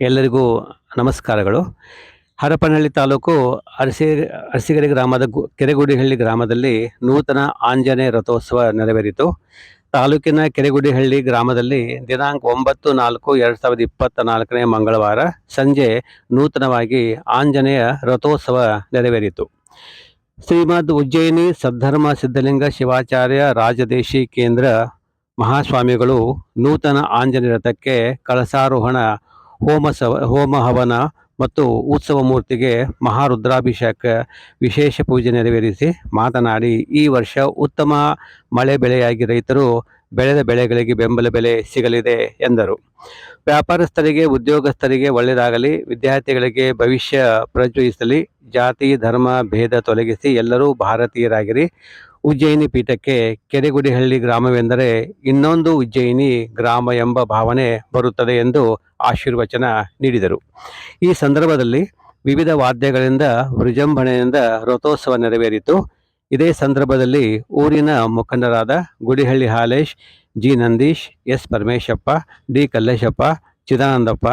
ಎಲ್ಲರಿಗೂ ನಮಸ್ಕಾರಗಳು. ಹರಪನಹಳ್ಳಿ ತಾಲೂಕು ಅರಸಿಗೆರೆ ಗ್ರಾಮದ ಕೆರೆಗುಡಿಹಳ್ಳಿ ಗ್ರಾಮದಲ್ಲಿ ನೂತನ ಆಂಜನೇಯ ರಥೋತ್ಸವ ನೆರವೇರಿತು. ತಾಲೂಕಿನ ಕೆರೆಗುಡಿಹಳ್ಳಿ ಗ್ರಾಮದಲ್ಲಿ ದಿನಾಂಕ 9/4/2024 ಮಂಗಳವಾರ ಸಂಜೆ ನೂತನವಾಗಿ ಆಂಜನೇಯ ರಥೋತ್ಸವ ನೆರವೇರಿತು. ಶ್ರೀಮದ್ ಉಜ್ಜಯಿನಿ ಸದ್ಧರ್ಮ ಸಿದ್ಧಲಿಂಗ ಶಿವಾಚಾರ್ಯ ರಾಜದೇಶಿ ಕೇಂದ್ರ ಮಹಾಸ್ವಾಮಿಗಳು ನೂತನ ಆಂಜನೇಯ ರಥಕ್ಕೆ ಕಳಸಾರೋಹಣ, ಹೋಮ ಹವನ ಮತ್ತು ಉತ್ಸವ ಮೂರ್ತಿಗೆ ಮಹಾರುದ್ರಾಭಿಷೇಕ ವಿಶೇಷ ಪೂಜೆ ನೆರವೇರಿಸಿ ಮಾತನಾಡಿ, ಈ ವರ್ಷ ಉತ್ತಮ ಮಳೆ ಬೆಳೆಯಾಗಿ ರೈತರು ಬೆಳೆದ ಬೆಳೆಗಳಿಗೆ ಬೆಂಬಲ ಬೆಲೆ ಸಿಗಲಿದೆ ಎಂದರು. ವ್ಯಾಪಾರಸ್ಥರಿಗೆ, ಉದ್ಯೋಗಸ್ಥರಿಗೆ ಒಳ್ಳೆಯದಾಗಲಿ, ವಿದ್ಯಾರ್ಥಿಗಳಿಗೆ ಭವಿಷ್ಯ ಪ್ರಜ್ವಲಿಸಲಿ, ಜಾತಿ ಧರ್ಮ ಭೇದ ತೊಲಗಿಸಿ ಎಲ್ಲರೂ ಭಾರತೀಯರಾಗಿರಿ. ಉಜ್ಜಯಿನಿ ಪೀಠಕ್ಕೆ ಕೆರೆಗುಡಿಹಳ್ಳಿ ಗ್ರಾಮವೆಂದರೆ ಇನ್ನೊಂದು ಉಜ್ಜಯಿನಿ ಗ್ರಾಮ ಎಂಬ ಭಾವನೆ ಬರುತ್ತದೆ ಎಂದು ಆಶೀರ್ವಚನ ನೀಡಿದರು. ಈ ಸಂದರ್ಭದಲ್ಲಿ ವಿವಿಧ ವಾದ್ಯಗಳಿಂದ ವಿಜೃಂಭಣೆಯಿಂದ ರಥೋತ್ಸವ ನೆರವೇರಿತು. ಇದೇ ಸಂದರ್ಭದಲ್ಲಿ ಊರಿನ ಮುಖಂಡರಾದ Gudihalli Halesh, G Nandish, S Parameshappa, D Kalleshappa, Chidanandappa,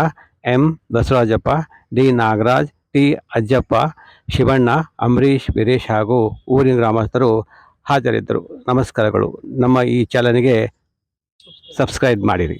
M Basavarajappa, D Nagaraj, T Ajjappa, Shivanna, Ambarish, Veeresh ಹಾಗೂ ಊರಿನ ಗ್ರಾಮಸ್ಥರು ಹಾಜರಿದ್ದರು. ನಮಸ್ಕಾರಗಳು. ನಮ್ಮ ಈ ಚಾನಲ್ಗೆ ಸಬ್ಸ್ಕ್ರೈಬ್ ಮಾಡಿರಿ.